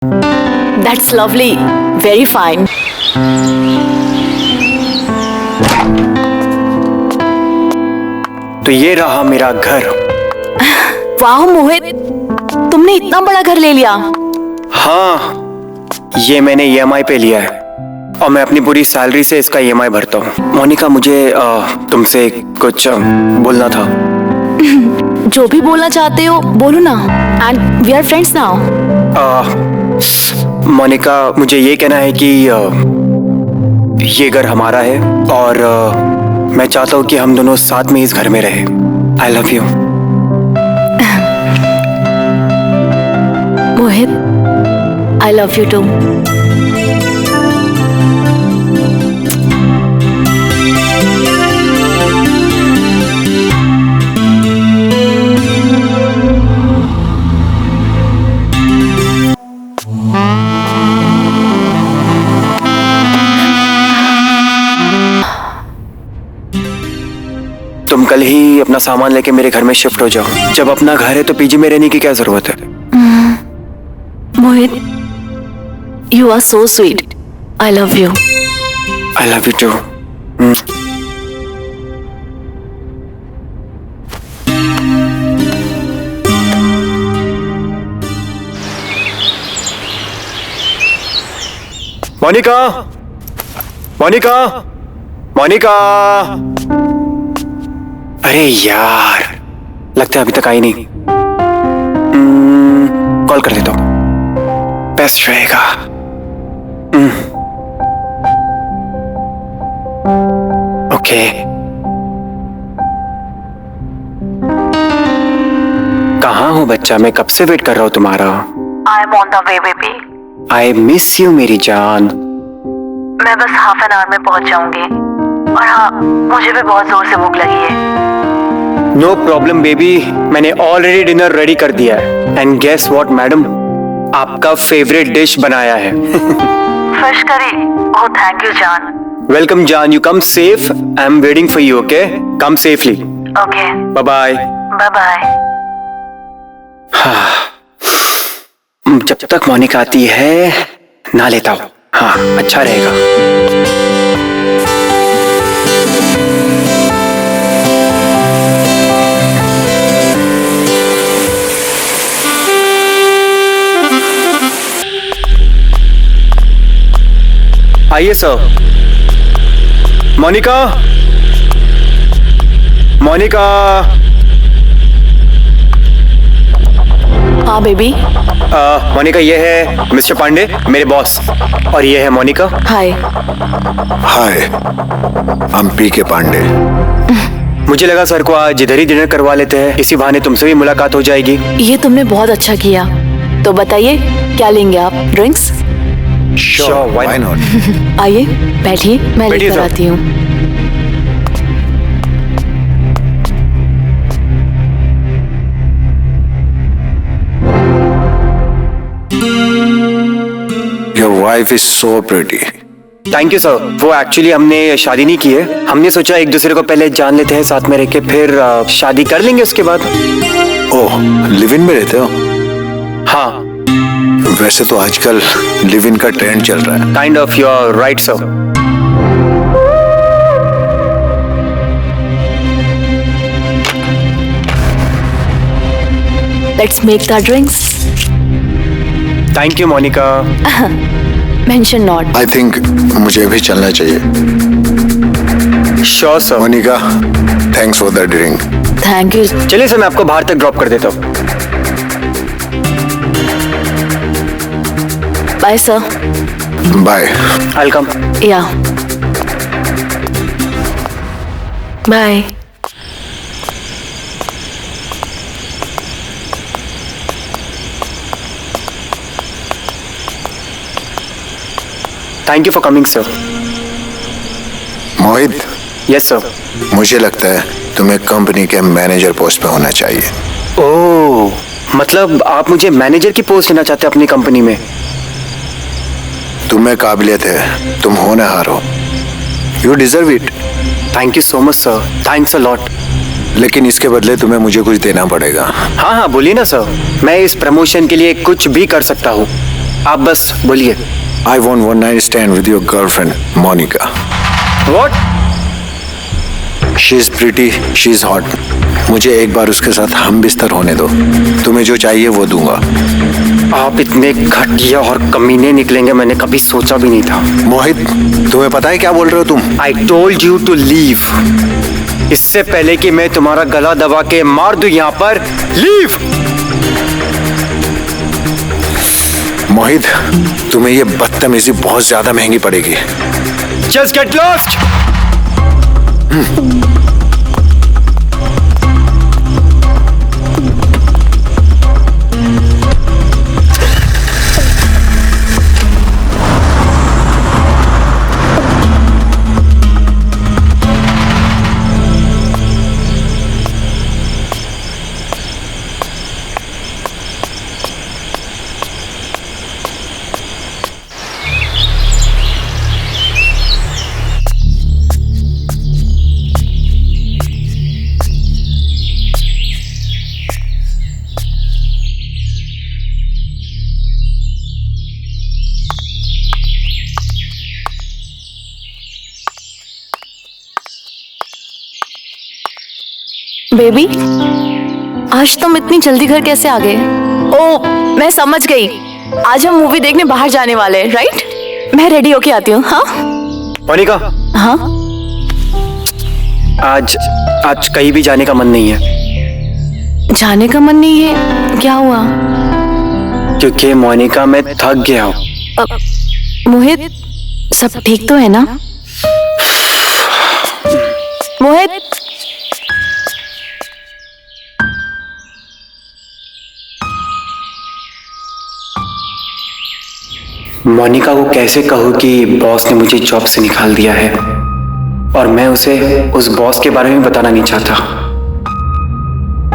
That's lovely. Very fine. तो ये रहा मेरा घर। वाह मोहित, तुमने इतना बड़ा घर ले लिया। हाँ, ये मैंने EMI पे लिया है और मैं अपनी पूरी सैलरी से इसका EMI भरता हूँ। मोनिका, मुझे तुमसे कुछ बोलना था। जो भी बोलना चाहते हो बोलो ना। And we are friends now. Monica, मुझे ये कहना है कि ये घर हमारा है और मैं चाहता हूँ कि हम दोनों साथ में इस घर में रहें। I love you. Mohit, I love you too. तुम कल ही अपना सामान लेके मेरे घर में शिफ्ट हो जाओ। जब अपना घर है तो पीजी में रहने की क्या जरूरत है? मोहित, you are so sweet. I love you. I love you too. Monika, Monika, Monika. अरे यार, लगता है अभी तक आई नहीं। कॉल कर लेता हूँ, बेस्ट रहेगा। ओके। कहाँ हो बच्चा? मैं कब से वेट कर रहा हूँ तुम्हारा। I am on the way baby. I miss you मेरी जान। मैं बस हाफ एन आवर में पहुंच जाऊंगी। और हाँ, मुझे भी बहुत जोर से भूख लगी है। नो प्रॉब्लम बेबी, मैंने ऑलरेडी डिनर रेडी कर दिया है। एंड गेस व्हाट मैडम, आपका फेवरेट डिश बनाया है। Fish curry. Oh thank you जान। वेलकम जान, you come safe. I am waiting for you. Okay, come safely. Okay, bye bye. Bye bye. जब तक मोनिका आती है ना लेता हूँ। हाँ, अच्छा रहेगा। आइए सर। मोनिका, मोनिका। हाँ बेबी। मोनिका, ये है मिस्टर पांडे, मेरे बॉस। और ये है मोनिका। हाय। हाय, हम PK पांडे। मुझे लगा सर को आज इधर ही डिनर करवा लेते हैं, इसी बहाने तुमसे भी मुलाकात हो जाएगी। ये तुमने बहुत अच्छा किया। तो बताइए क्या लेंगे आप? ड्रिंक्स? Sure, why not? आइए बैठिए, मैं बैठिए लेकर साहब। आती हूँ। Your wife is so pretty. Thank you sir. वो एक्चुअली हमने शादी नहीं की है। हमने सोचा एक दूसरे को पहले जान लेते हैं, साथ में रह के फिर शादी कर लेंगे उसके बाद। ओह, लिव इन में रहते हो? हाँ, वैसे तो आजकल लिव इन का ट्रेंड चल रहा है। Kind of, you are right sir. Let's make the drinks. Thank you Monica. Mention not. I think मुझे भी चलना चाहिए। Sure sir. Monica, thanks for the drink. Thank you. चलिए सर, मैं आपको बाहर तक ड्रॉप कर देता हूँ। Bye sir. बाय। वेलकम। या bye. Thank you for coming sir. Mohit, yes sir. मुझे लगता है तुम्हें कंपनी के मैनेजर पोस्ट पे होना चाहिए। ओह, मतलब आप मुझे मैनेजर की पोस्ट देना चाहते हैं अपनी कंपनी में? तुम्हें काबिलियत है, तुम होनहार हो। You deserve it. Thank you so much sir, thanks a lot. लेकिन इसके बदले तुम्हें मुझे कुछ देना पड़ेगा। हाँ हाँ, बोलिए ना सर, मैं इस प्रमोशन के लिए कुछ भी कर सकता हूँ। आप बस बोलिए। I want one night stand with your girlfriend, Monica. What? She's pretty, she's hot. मुझे एक बार उसके साथ हम बिस्तर होने दो। तुम्हें जो चाहिए वो दूंगा। आप इतने घटिया और कमीने निकलेंगे मैंने कभी सोचा भी नहीं था। मोहित, तुम्हें पता है क्या बोल रहे हो तुम? I told you to leave. इससे पहले कि मैं तुम्हारा गला दबा के मार दूं यहाँ पर, leave! मोहित, तुम्हें ये बदतमीजी बहुत ज्यादा महंगी पड़ेगी। Just get lost! बेबी, आज तुम इतनी जल्दी घर कैसे आ गए? ओ, मैं समझ गई। आज हम मूवी देखने बाहर जाने वाले हैं, राइट? मैं रेडी होके आती हूँ। हाँ मोनिका, हाँ। आज कहीं भी जाने का मन नहीं है। जाने का मन नहीं है? क्या हुआ? क्योंकि मोनिका मैं थक गया हूँ। मोहित, सब ठीक तो है ना? मोहित, मोनिका को कैसे कहूँ कि बॉस ने मुझे जॉब से निकाल दिया है और मैं उसे उस बॉस के बारे में बताना नहीं चाहता।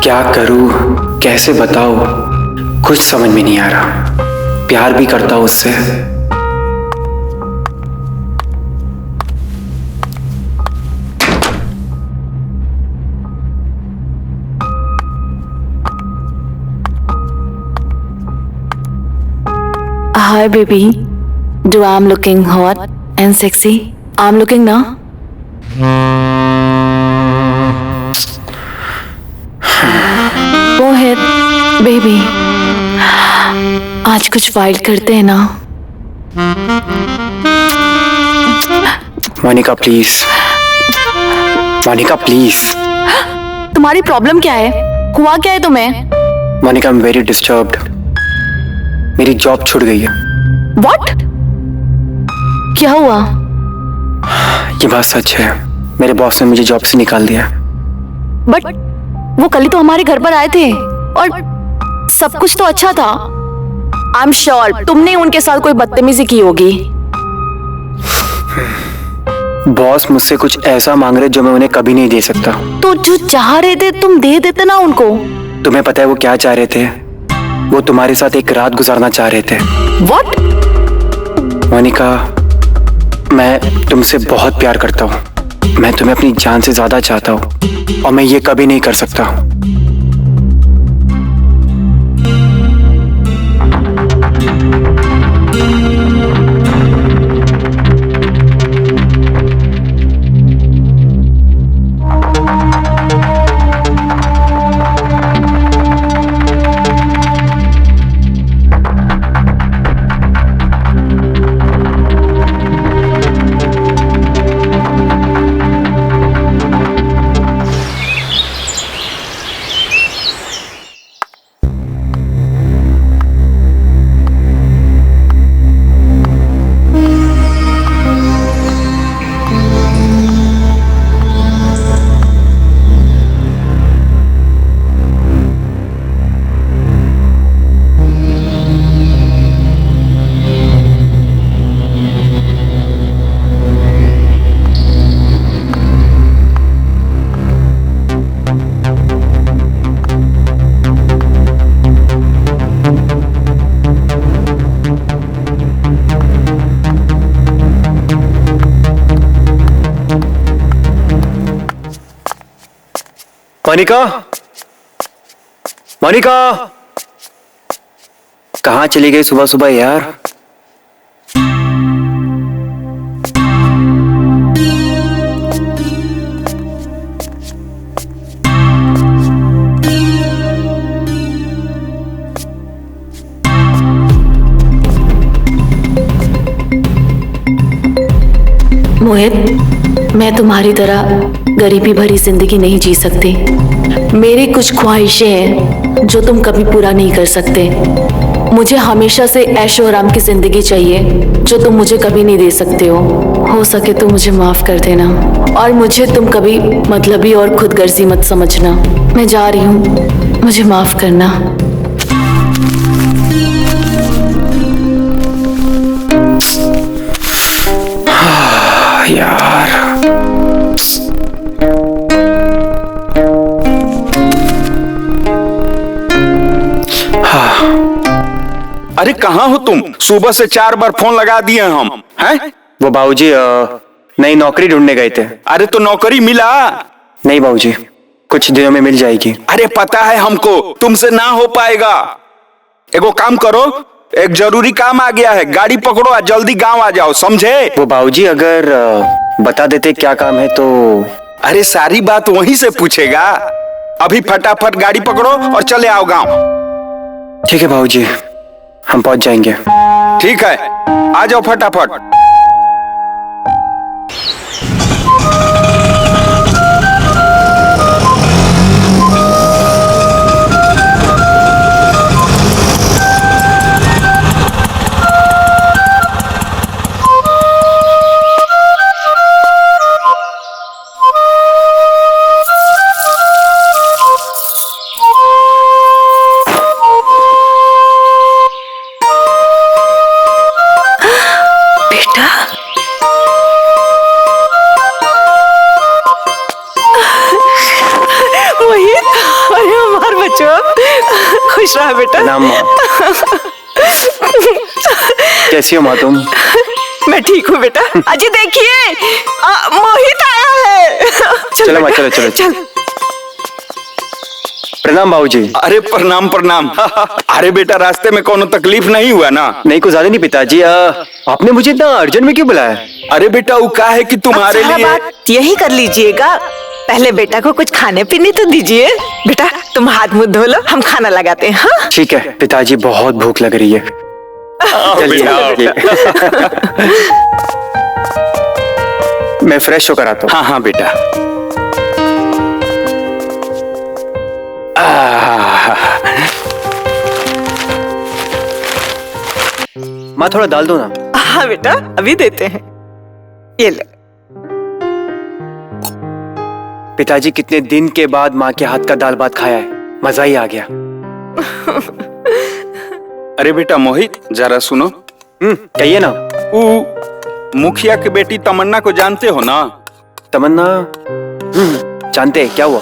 क्या करूँ, कैसे बताऊँ, कुछ समझ में नहीं आ रहा। प्यार भी करता हूँ उससे। hi baby. Do I'm looking hot and sexy? I'm looking now. Mohit, baby, आज कुछ वाइल्ड करते हैं ना? Monica please, Monica please. तुम्हारी प्रॉब्लम क्या है? हुआ क्या है तुम्हें? Monica, I am very disturbed. मेरी जॉब छूट गई है। What? क्या हुआ? ये बात सच है। मेरे बॉस ने मुझे जॉब से निकाल दिया। बट वो कल ही तो हमारे घर पर आए थे और सब कुछ तो अच्छा था। आई एम श्योर तुमने उनके साथ कोई बदतमीजी की होगी। बॉस मुझसे कुछ ऐसा मांग रहे जो मैं उन्हें कभी नहीं दे सकता। तो जो चाह रहे थे तुम दे देते ना उनको। तुम्हें पता है वो क्या चाह रहे थे? वो तुम्हारे साथ एक रात गुजारना चाह रहे थे। What? मोनिका, मैं तुमसे बहुत प्यार करता हूँ। मैं तुम्हें अपनी जान से ज्यादा चाहता हूँ और मैं ये कभी नहीं कर सकता। मोनिका, मोनिका, कहाँ चली गई सुबह सुबह यार? मोहित, मैं तुम्हारी तरह गरीबी भरी जिंदगी नहीं जी सकती। मेरी कुछ ख्वाहिशें हैं जो तुम कभी पूरा नहीं कर सकते। मुझे हमेशा से ऐशो आराम की जिंदगी चाहिए जो तुम मुझे कभी नहीं दे सकते हो सके तो मुझे माफ कर देना और मुझे तुम कभी मतलबी और खुदगर्जी मत समझना। मैं जा रही हूँ, मुझे माफ करना। यार, अरे कहाँ हो तुम? सुबह से 4 बार फोन लगा दिए हम हैं? वो बाबूजी नई नौकरी ढूंढने गए थे। अरे तो नौकरी मिला? नहीं बाबूजी, कुछ दिनों में मिल जाएगी। अरे पता है हमको तुमसे ना हो पाएगा। एगो काम करो, एक जरूरी काम आ गया है, गाड़ी पकड़ो और जल्दी गांव आ जाओ, समझे? वो बाबूजी अगर बता देते क्या काम है तो। अरे सारी बात वहीं से पूछेगा। अभी फटाफट गाड़ी पकड़ो और चले आओ गांव। ठीक है बाबूजी, हम पहुंच जाएंगे। ठीक है, आ जाओ फटाफट। खुश रहा बेटा। नाम माँ। कैसी हो माँ तुम? मैं ठीक हूँ बेटा। अजय देखिए, मोहित आया है। चलो माँ, चलो चलो चल। प्रणाम बाबूजी। अरे प्रणाम प्रणाम। अरे बेटा, रास्ते में कोनो तकलीफ नहीं हुआ ना? नहीं, कुछ ज्यादा नहीं पिताजी। आपने मुझे इतना अर्जेंट में क्यों बुलाया? अरे बेटा, वो क्या है कि तुम्हारे लिए बात यही कर लीजिएगा। पहले बेटा को कुछ खाने पीने तो दीजिए। बेटा तुम हाथ मुंह धो लो, हम खाना लगाते हैं। हाँ? ठीक है पिताजी, बहुत भूख लग रही है। चलिए चलिए। मैं फ्रेश होकर आता हूँ। हाँ हाँ बेटा। माँ थोड़ा दाल दो ना। हाँ बेटा, अभी देते हैं, ये लो। पिताजी, कितने दिन के बाद माँ के हाथ का दाल भात खाया है, मजा ही आ गया। अरे बेटा मोहित, जरा सुनो। कहिए ना। वो मुखिया की बेटी तमन्ना को जानते हो ना? तमन्ना? जानते हैं, क्या हुआ?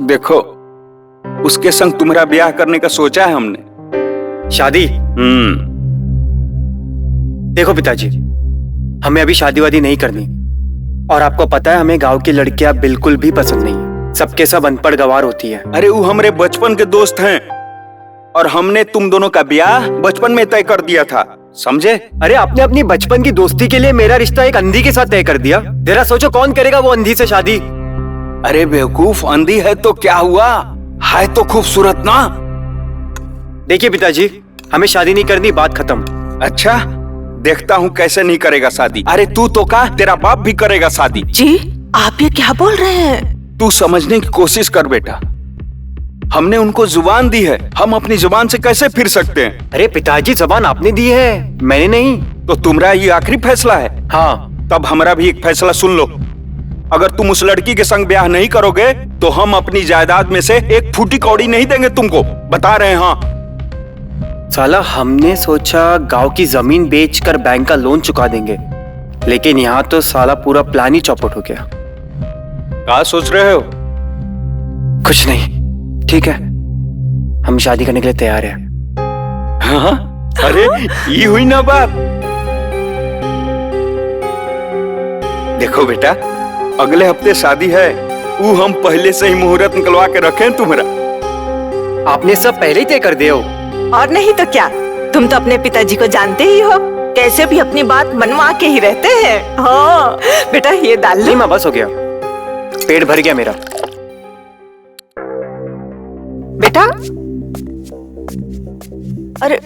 देखो, उसके संग तुम्हारा ब्याह करने का सोचा है हमने। शादी? देखो पिताजी, हमें अभी शादी वादी नहीं करनी, और आपको पता है हमें गांव की लड़कियां बिल्कुल भी पसंद नहीं है। सबके सब अनपढ़ गवार होती है। अरे वो हमारे बचपन के दोस्त हैं, और हमने तुम दोनों का ब्याह बचपन में तय कर दिया था, समझे? अरे आपने अपनी बचपन की दोस्ती के लिए मेरा रिश्ता एक अंधी के साथ तय कर दिया। जरा सोचो, कौन करेगा वो अंधी से शादी? अरे बेवकूफ, अंधी है तो क्या हुआ, है तो खूबसूरत ना। देखिए पिताजी, हमें शादी नहीं करनी, बात खत्म। अच्छा, देखता हूँ कैसे नहीं करेगा शादी। अरे तू तो का, तेरा बाप भी करेगा शादी। जी आप ये क्या बोल रहे हैं? तू समझने की कोशिश कर बेटा, हमने उनको जुबान दी है, हम अपनी जुबान से कैसे फिर सकते हैं? अरे पिताजी, जुबान आपने दी है, मैंने नहीं। तो तुम्हारा ये आखिरी फैसला है? हाँ। तब हमारा भी एक फैसला सुन लो। अगर तुम उस लड़की के संग ब्याह नहीं करोगे तो हम अपनी जायदाद में से एक फूटी कौड़ी नहीं देंगे तुमको, बता रहे हैं। हाँ साला, हमने सोचा गांव की जमीन बेचकर बैंक का लोन चुका देंगे, लेकिन यहाँ तो साला पूरा प्लान ही चौपट हो गया। क्या सोच रहे हो? कुछ नहीं, ठीक है, हम शादी करने के लिए तैयार हैं। हाँ? अरे ये हुई ना बात। देखो बेटा, अगले हफ्ते शादी है, वो हम पहले से ही मुहूर्त निकलवा के रखे हैं तुम्हारा। आपने सब पहले ही तय कर दिए हो। और नहीं तो क्या, तुम तो अपने पिताजी को जानते ही हो, कैसे भी अपनी बात मनवा के ही रहते हैं। हाँ बेटा, ये डाल नहीं लो। माँ, बस हो गया, पेट भर गया मेरा। बेटा अरे